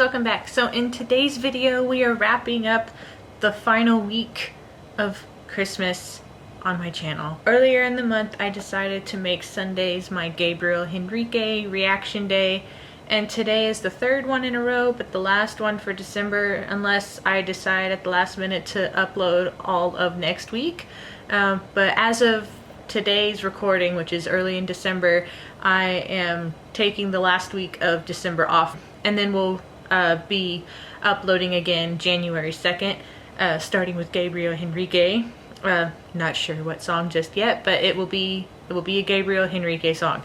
welcome back. So in today's video we are wrapping up the final week of Christmas on my channel. Earlier in the month I decided to make Sundays my Gabriel Henrique reaction day, and today is the third one in a row, but the last one for December, unless I decide at the last minute to upload all of next week. But as of today's recording, which is early in December, I am taking the last week of December off, and then we'll be uploading again January 2nd, starting with Gabriel Henrique. Not sure what song just yet, but it will be a Gabriel Henrique song.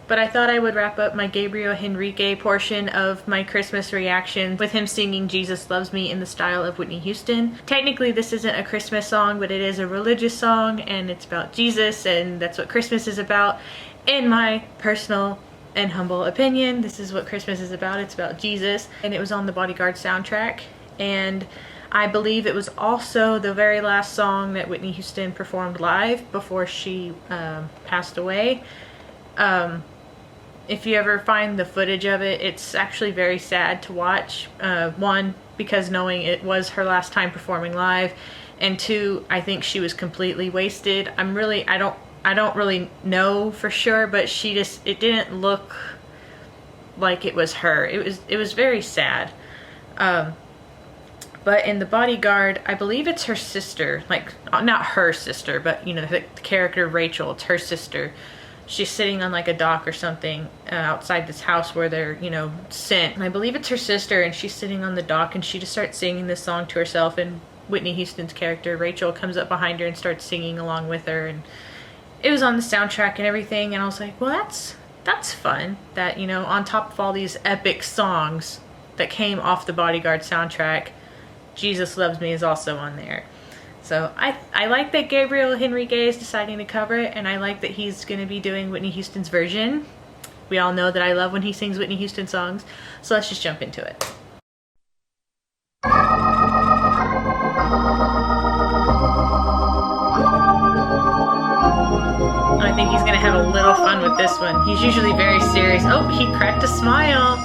But I thought I would wrap up my Gabriel Henrique portion of my Christmas reaction with him singing Jesus Loves Me in the style of Whitney Houston. Technically this isn't a Christmas song, but it is a religious song, and it's about Jesus, and that's what Christmas is about. In my personal and humble opinion, this is what Christmas is about. It's about Jesus, and it was on the Bodyguard soundtrack, and I believe it was also the very last song that Whitney Houston performed live before she passed away. If you ever find the footage of it, it's actually very sad to watch. One, because knowing it was her last time performing live, and two, I think she was completely wasted. I don't really know for sure, but it didn't look like it was her. It was very sad. But in The Bodyguard, I believe it's her sister, like not her sister, but you know, the character Rachel, it's her sister. She's sitting on like a dock or something outside this house where they're, you know, sent. And I believe it's her sister, and she's sitting on the dock, and she just starts singing this song to herself, and Whitney Houston's character Rachel comes up behind her and starts singing along with her, and it was on the soundtrack and everything, and I was like, well, that's fun that, you know, on top of all these epic songs that came off the Bodyguard soundtrack, Jesus Loves Me is also on there. So I like that Gabriel Henrique is deciding to cover it, and I like that he's going to be doing Whitney Houston's version. We all know that I love when he sings Whitney Houston songs, so let's just jump into it. I think he's going to have a little fun with this one. He's usually very serious. Oh, he cracked a smile.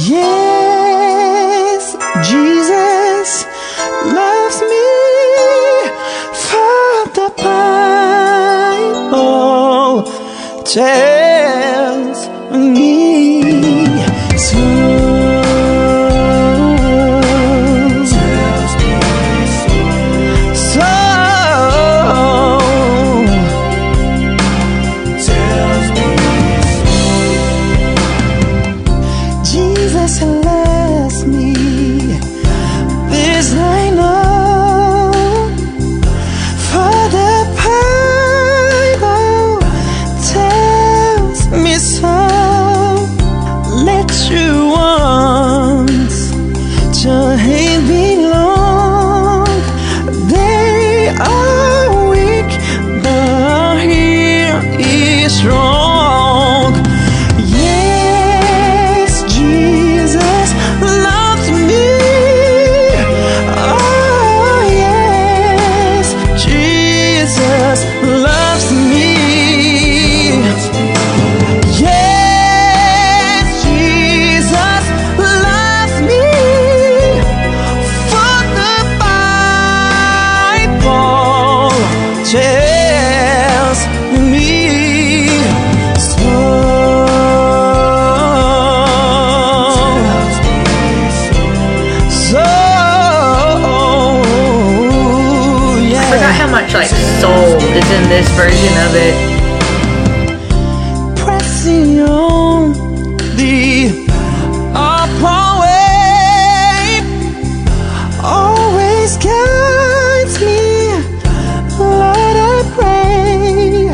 Yes, Jesus loves me, for the Bible tells me so. Like soul is in this version of it. Pressing on the upper way always guides me. Lord, I pray,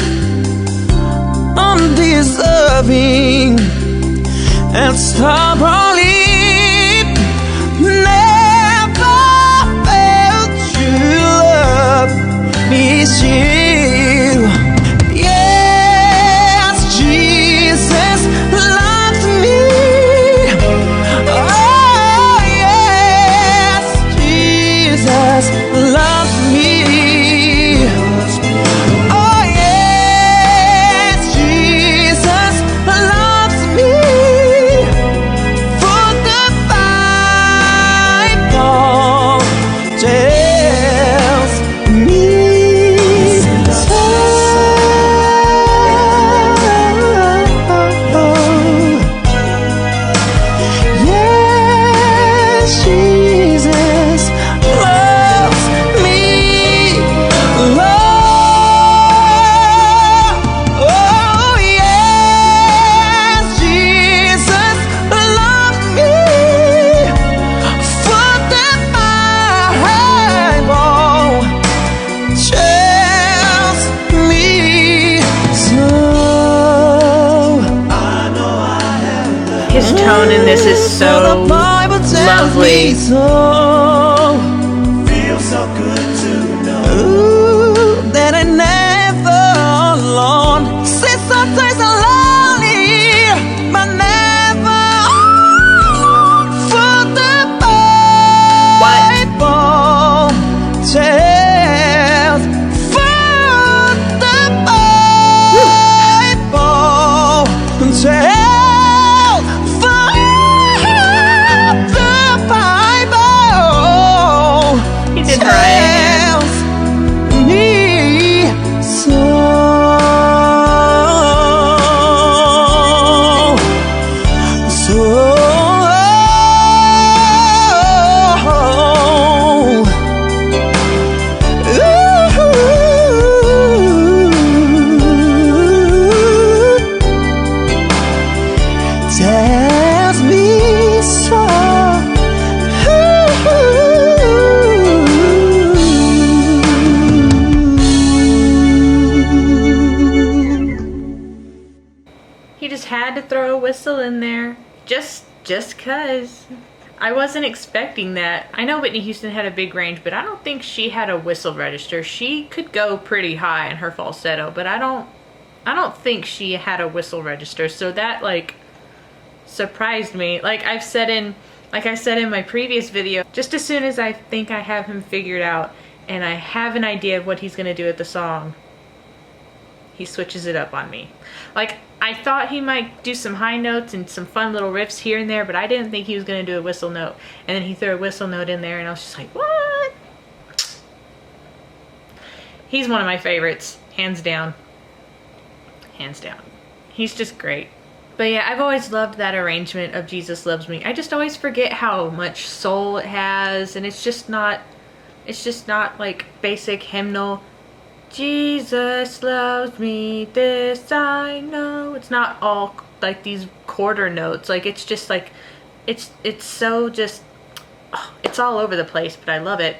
undeserving and stubbornly never felt you love me still. Yes, Jesus loves me. Jesus loves me. Oh yes, Jesus loves me. For the Bible tells me so. Yes, Jesus loves me. Oh yes, Jesus loves me. For the Bible tells me so. His tone in this is so The Bible tells lovely. me so. Feels so good to know. Ooh, that I never alone. See, sometimes I'm lonely, but never alone. For the Bible tells. For the Bible tells. For the Bible He did right. tells me so. Tells me so. He just had to throw a whistle in there. Just cause. I wasn't expecting that. I know Whitney Houston had a big range, but I don't think she had a whistle register. She could go pretty high in her falsetto, but I don't think she had a whistle register. So that like surprised me. Like I said in my previous video, just as soon as I think I have him figured out and I have an idea of what he's gonna do with the song, he switches it up on me. Like, I thought he might do some high notes and some fun little riffs here and there, but I didn't think he was gonna do a whistle note. And then he threw a whistle note in there and I was just like, what? He's one of my favorites, hands down. Hands down. He's just great. But yeah, I've always loved that arrangement of Jesus Loves Me. I just always forget how much soul it has, and it's just not like basic hymnal. Jesus loves me, this I know. It's not all like these quarter notes. Like it's just like, it's so just, oh, it's all over the place, but I love it.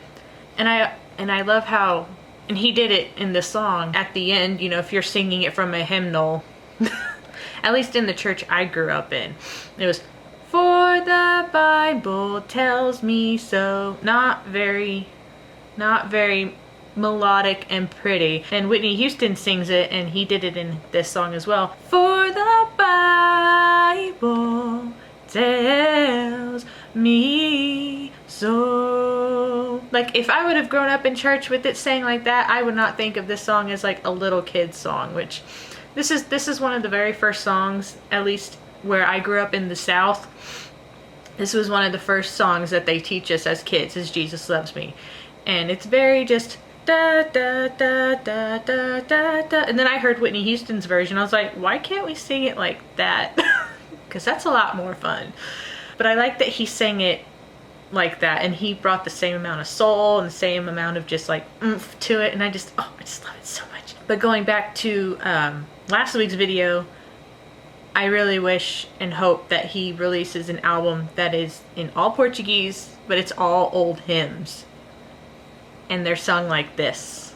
And I love how, and he did it in the song at the end, you know, if you're singing it from a hymnal, at least in the church I grew up in, it was, for the Bible tells me so. Not very melodic and pretty. And Whitney Houston sings it, and he did it in this song as well. For the Bible tells me so. Like, if I would have grown up in church with it sang like that, I would not think of this song as like a little kid's song, which this is one of the very first songs, at least where I grew up in the South. This was one of the first songs that they teach us as kids, is Jesus Loves Me. And it's very just da da da da da da da. And then I heard Whitney Houston's version. I was like, why can't we sing it like that? Because that's a lot more fun. But I like that he sang it like that, and he brought the same amount of soul and the same amount of just like oomph to it, and I just love it so much. But going back to last week's video, I really wish and hope that he releases an album that is in all Portuguese, but it's all old hymns, and they're sung like this.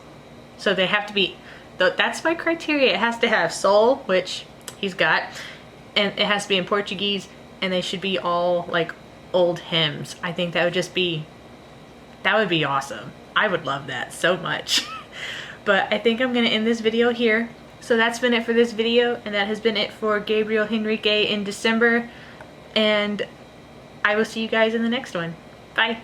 So they have to be, that's my criteria. It has to have soul, which he's got, and it has to be in Portuguese, and they should be all like old hymns. I think that would just be, that would be awesome. I would love that so much. But I think I'm gonna end this video here. So that's been it for this video, and that has been it for Gabriel Henrique in December, and I will see you guys in the next one. Bye.